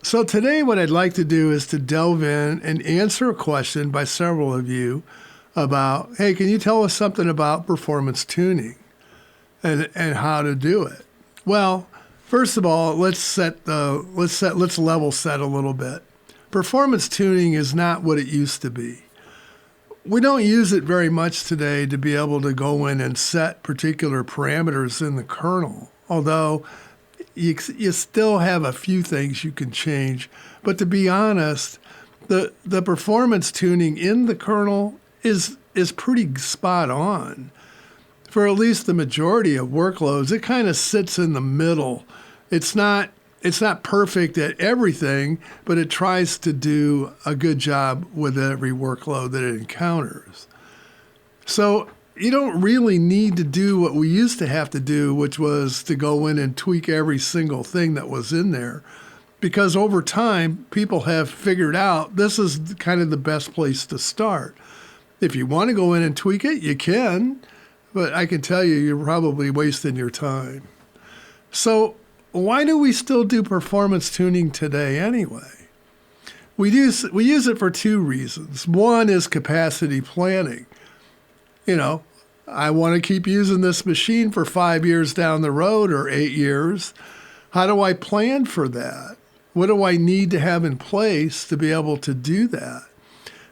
So today what I'd like to do is to delve in and answer a question by several of you about, hey, can you tell us something about performance tuning and how to do it? Well, first of all, let's level set a little bit. Performance tuning is not what it used to be. We don't use it very much today to be able to go in and set particular parameters in the kernel, although you still have a few things you can change. But to be honest, the performance tuning in the kernel is pretty spot on. For at least the majority of workloads, it kind of sits in the middle. It's not perfect at everything, but it tries to do a good job with every workload that it encounters. So you don't really need to do what we used to have to do, which was to go in and tweak every single thing that was in there. Because over time, people have figured out this is kind of the best place to start. If you want to go in and tweak it, you can, but I can tell you, you're probably wasting your time. So why do we still do performance tuning today anyway? We use it for two reasons. One is capacity planning. I want to keep using this machine for 5 years down the road or 8 years. How do I plan for that? What do I need to have in place to be able to do that?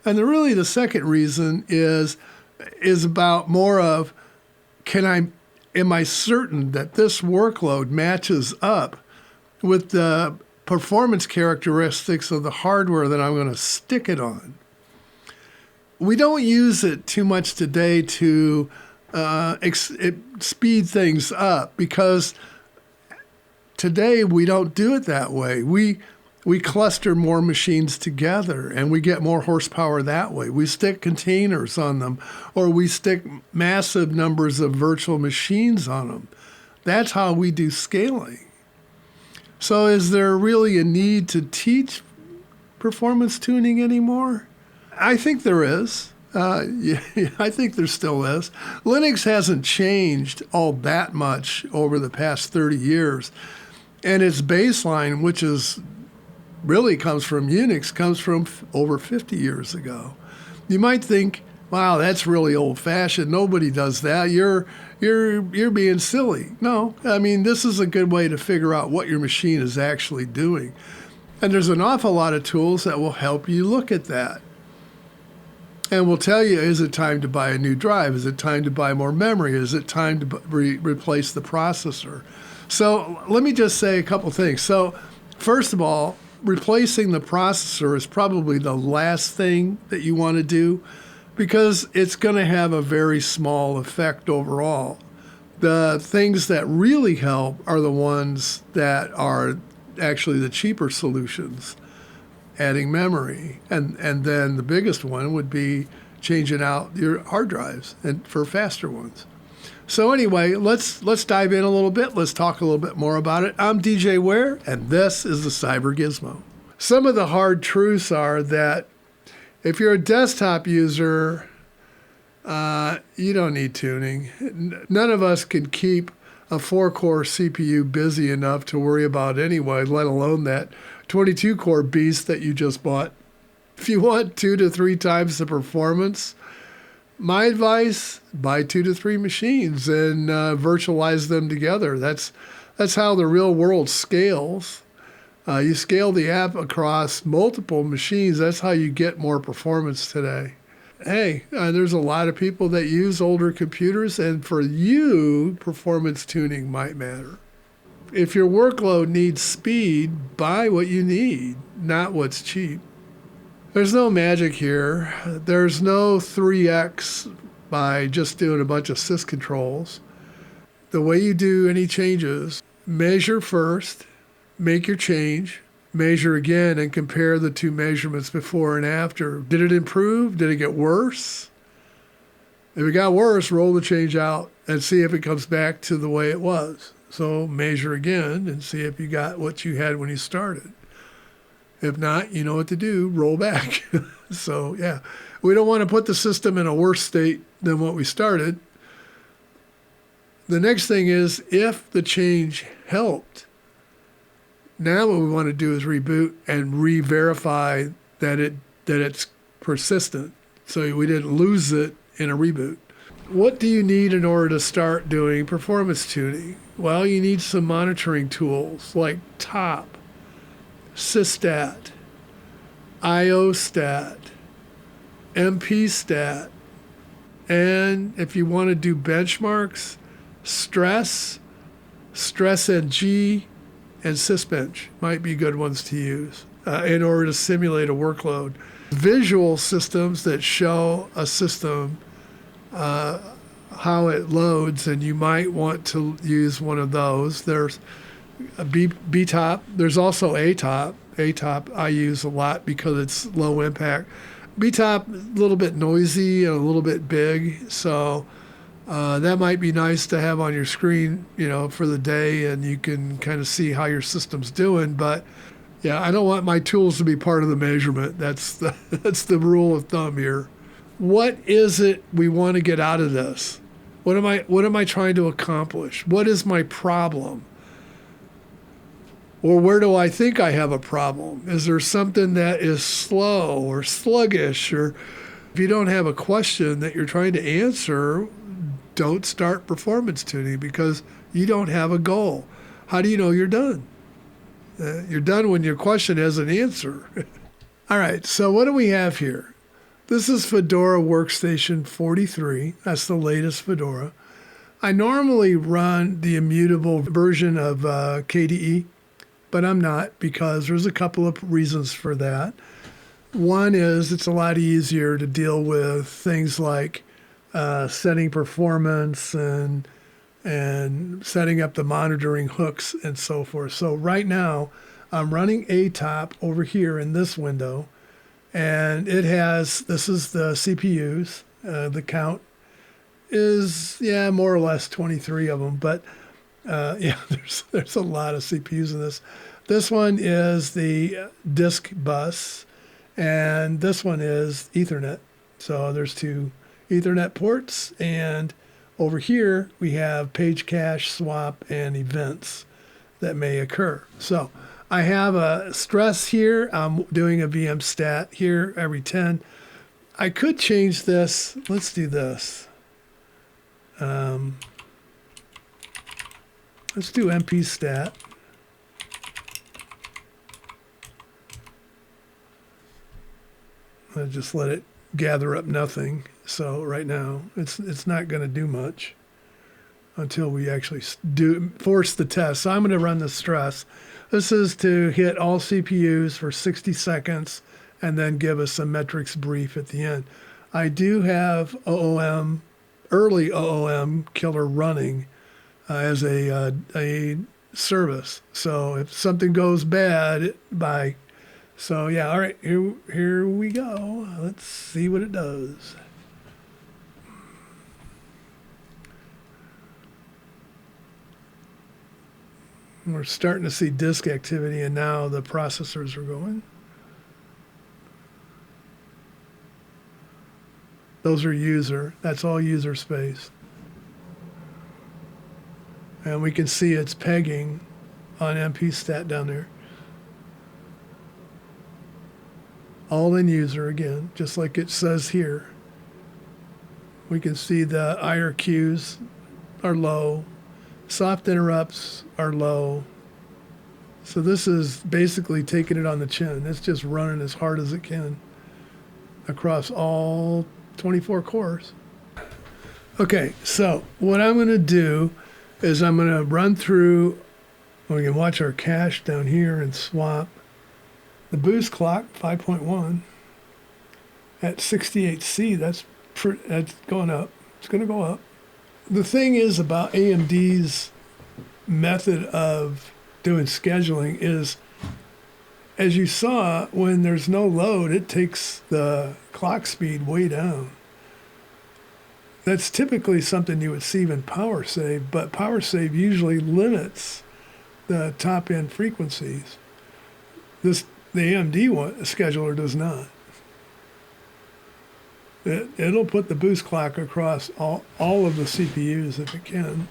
And really the second reason is about more of, am I certain that this workload matches up with the performance characteristics of the hardware that I'm going to stick it on? We don't use it too much today to speed things up because today we don't do it that way. We cluster more machines together and we get more horsepower that way. We stick containers on them or we stick massive numbers of virtual machines on them. That's how we do scaling. So is there really a need to teach performance tuning anymore? I think there is. I think there still is. Linux hasn't changed all that much over the past 30 years. And its baseline, which really comes from Unix, comes from over 50 years ago. You might think, wow, that's really old-fashioned. Nobody does that. You're being silly. No, I mean, this is a good way to figure out what your machine is actually doing. And there's an awful lot of tools that will help you look at that. And will tell you, is it time to buy a new drive? Is it time to buy more memory? Is it time to replace the processor? So let me just say a couple things. So first of all, replacing the processor is probably the last thing that you want to do because it's going to have a very small effect overall. The things that really help are the ones that are actually the cheaper solutions, adding memory. And then the biggest one would be changing out your hard drives and for faster ones. So anyway, let's dive in a little bit. Let's talk a little bit more about it. I'm DJ Ware, and this is the Cyber Gizmo. Some of the hard truths are that if you're a desktop user, you don't need tuning. None of us can keep a 4-core CPU busy enough to worry about anyway, let alone that 22-core beast that you just bought. If you want 2 to 3 times the performance, my advice, buy 2 to 3 machines and virtualize them together. That's how the real world scales. You scale the app across multiple machines. That's how you get more performance today. Hey, there's a lot of people that use older computers, and for you, performance tuning might matter. If your workload needs speed, buy what you need, not what's cheap. There's no magic here. There's no 3x by just doing a bunch of syscontrols. The way you do any changes, measure first, make your change, measure again, and compare the two measurements before and after. Did it improve? Did it get worse? If it got worse, roll the change out and see if it comes back to the way it was. So measure again and see if you got what you had when you started. If not, you know what to do, roll back. So yeah, we don't want to put the system in a worse state than what we started. The next thing is, if the change helped, Now what we want to do is reboot and re-verify that it's persistent, so we didn't lose it in a reboot. What do you need in order to start doing performance tuning? Well, you need some monitoring tools like top, sysctl, iostat, mpstat, and if you want to do benchmarks, stress ng, and sysbench might be good ones to use in order to simulate a workload. Visual systems that show a system how it loads, and you might want to use one of those. There's a btop. There's also atop. Atop I use a lot because it's low impact. Btop, a little bit noisy and a little bit big, so that might be nice to have on your screen, for the day, and you can kind of see how your system's doing. But yeah, I don't want my tools to be part of the measurement. That's the rule of thumb here. What is it we want to get out of this? What am I trying to accomplish? What is my problem? Or where do I think I have a problem? Is there something that is slow or sluggish? Or if you don't have a question that you're trying to answer, don't start performance tuning because you don't have a goal. How do you know you're done? You're done when your question has an answer. All right, so what do we have here? This is Fedora Workstation 43. That's the latest Fedora. I normally run the immutable version of KDE, but I'm not because there's a couple of reasons for that. One is it's a lot easier to deal with things like setting performance and setting up the monitoring hooks and so forth. So right now I'm running atop over here in this window, and it has, this is the CPUs. The count is, more or less 23 of them, but there's a lot of CPUs in this. This one is the disk bus, and this one is Ethernet. So there's two Ethernet ports, and over here we have page cache, swap, and events that may occur. So I have a stress here. I'm doing a vmstat here every 10. I could change this. Let's do this. Let's do mpstat. I'll just let it gather up nothing. So right now it's not going to do much until we actually force the test. So I'm going to run the stress. This is to hit all CPUs for 60 seconds and then give us a metrics brief at the end. I do have early OOM killer running as a service. So if something goes bad, bye. So yeah, all right, here we go. Let's see what it does. We're starting to see disk activity, and now the processors are going. Those are user. That's all user space. And we can see it's pegging on mpstat down there. All in user again, just like it says here. We can see the IRQs are low. Soft interrupts are low. So this is basically taking it on the chin. It's just running as hard as it can across all 24 cores. Okay, so what I'm going to do is I'm going to run through, we can watch our cache down here and swap. The boost clock, 5.1, at 68C, that's going up. It's going to go up. The thing is about AMD's method of doing scheduling is, as you saw, when there's no load, it takes the clock speed way down. That's typically something you would see in PowerSave, but PowerSave usually limits the top-end frequencies. The AMD scheduler does not. It'll put the boost clock across all of the CPUs if it can.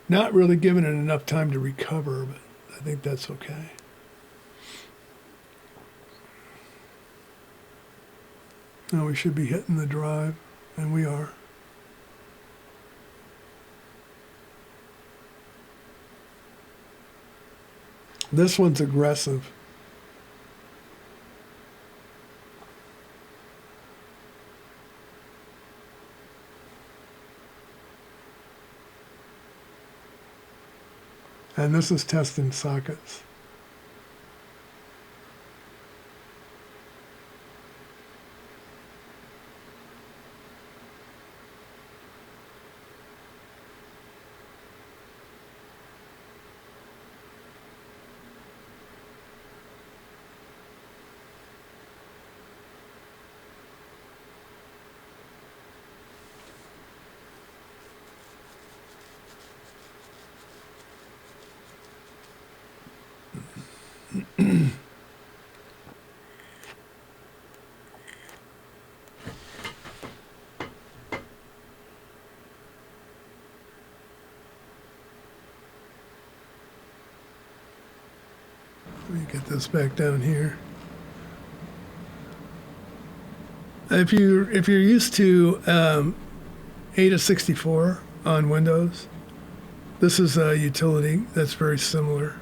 Not really giving it enough time to recover, but I think that's okay. Now we should be hitting the drive, and we are. This one's aggressive. And this is testing sockets. Let me get this back down here. If you're used to ATA64 on Windows, this is a utility that's very similar.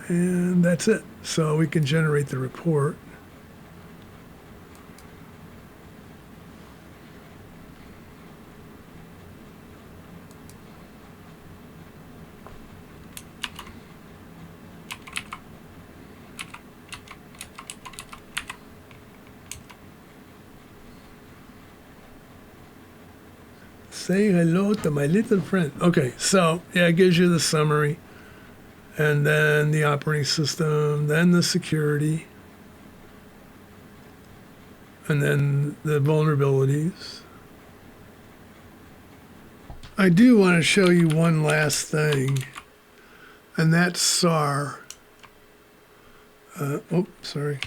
And that's it. So we can generate the report. Say hello to my little friend. Okay, so yeah, it gives you the summary, and then the operating system, then the security, and then the vulnerabilities. I do want to show you one last thing, and that's SAR. Sorry.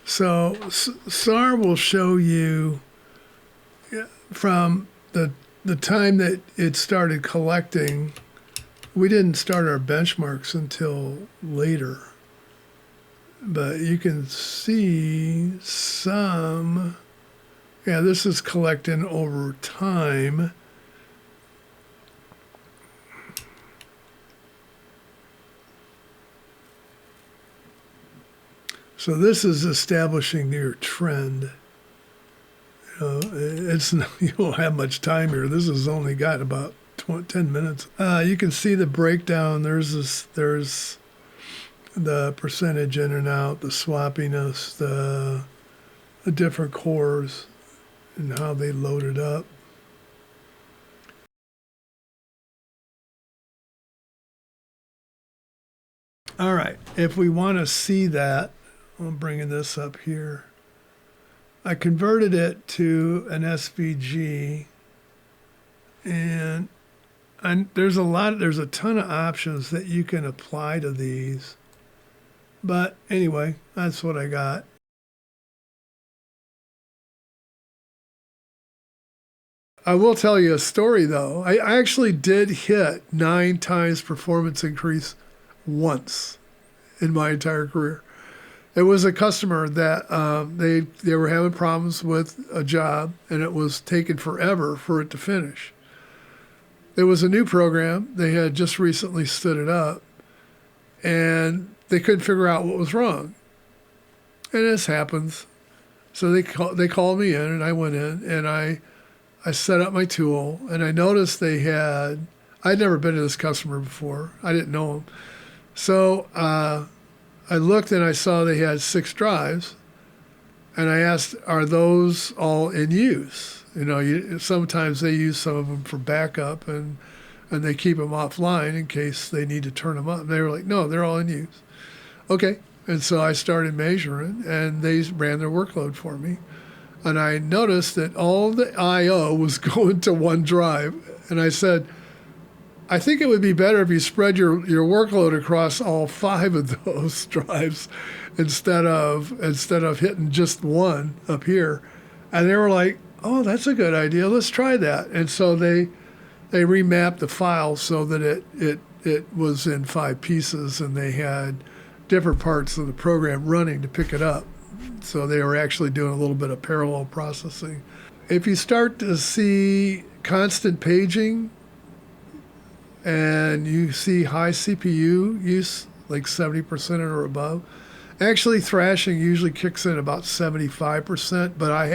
So SAR will show you from the time that it started collecting. We didn't start our benchmarks until later, but you can see some. Yeah, this is collecting over time. So this is establishing your trend. It's not, you don't have much time here. This has only got about 10 minutes. You can see the breakdown. There's the percentage in and out, the swappiness, the different cores, and how they load it up. All right, if we want to see that, I'm bringing this up here. I converted it to an SVG, and there's a ton of options that you can apply to these. But anyway, that's what I got. I will tell you a story though. I actually did hit 9 times performance increase once in my entire career. It was a customer that they were having problems with a job, and it was taking forever for it to finish. It was a new program. They had just recently stood it up, and they couldn't figure out what was wrong. And this happens. So they called me in, and I went in, and I set up my tool, and I noticed I'd never been to this customer before. I didn't know him. So I looked and I saw they had 6 drives, and I asked, are those all in use? Sometimes they use some of them for backup, and they keep them offline in case they need to turn them up. And they were like, no, they're all in use. Okay. And so I started measuring, and they ran their workload for me. And I noticed that all the I/O was going to one drive. And I said, I think it would be better if you spread your workload across all 5 of those drives instead of hitting just one up here. And they were like, oh, that's a good idea. Let's try that. And so they they remapped the file so that it was in 5 pieces, and they had different parts of the program running to pick it up. So they were actually doing a little bit of parallel processing. If you start to see constant paging and you see high CPU use, like 70% or above, actually thrashing usually kicks in about 75%, but I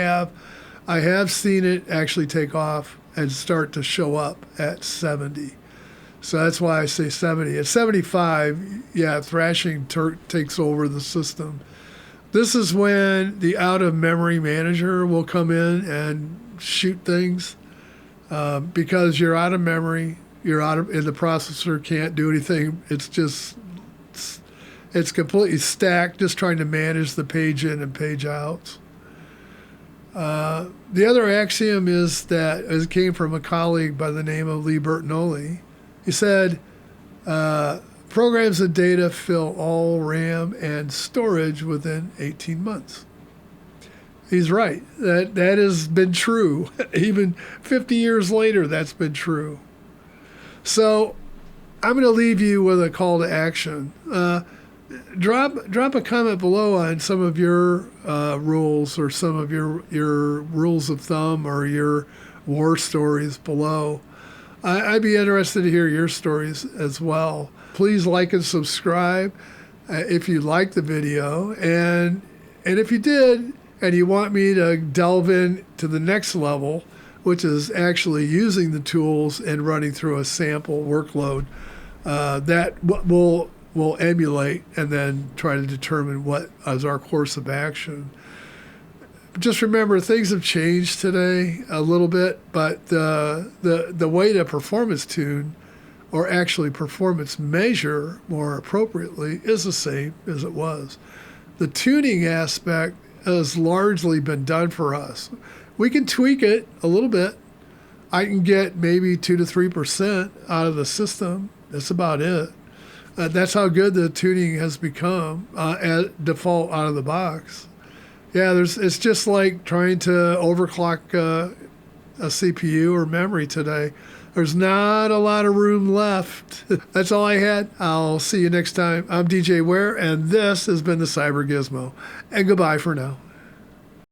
have seen it actually take off and start to show up at 70. So that's why I say 70. At 75, yeah, thrashing takes over the system. This is when the out-of-memory manager will come in and shoot things because you're out of memory, and the processor can't do anything. It's completely stacked, just trying to manage the page in and page out. The other axiom is that, it came from a colleague by the name of Lee Bertagnolli. He said, programs and data fill all RAM and storage within 18 months. He's right. That has been true. Even 50 years later, that's been true. So I'm going to leave you with a call to action. Drop a comment below on some of your rules, or some of your rules of thumb, or your war stories below. I'd be interested to hear your stories as well. Please like and subscribe if you liked the video. And if you did, and you want me to delve into the next level, which is actually using the tools and running through a sample workload, that we'll emulate and then try to determine what is our course of action. Just remember, things have changed today a little bit, but the way to performance tune, or actually performance measure more appropriately, is the same as it was. The tuning aspect has largely been done for us. We can tweak it a little bit. I can get maybe 2 to 3% out of the system. That's about it. That's how good the tuning has become at default out of the box. Yeah, it's just like trying to overclock a CPU or memory today. There's not a lot of room left. That's all I had. I'll see you next time. I'm DJ Ware, and this has been the Cyber Gizmo. And goodbye for now.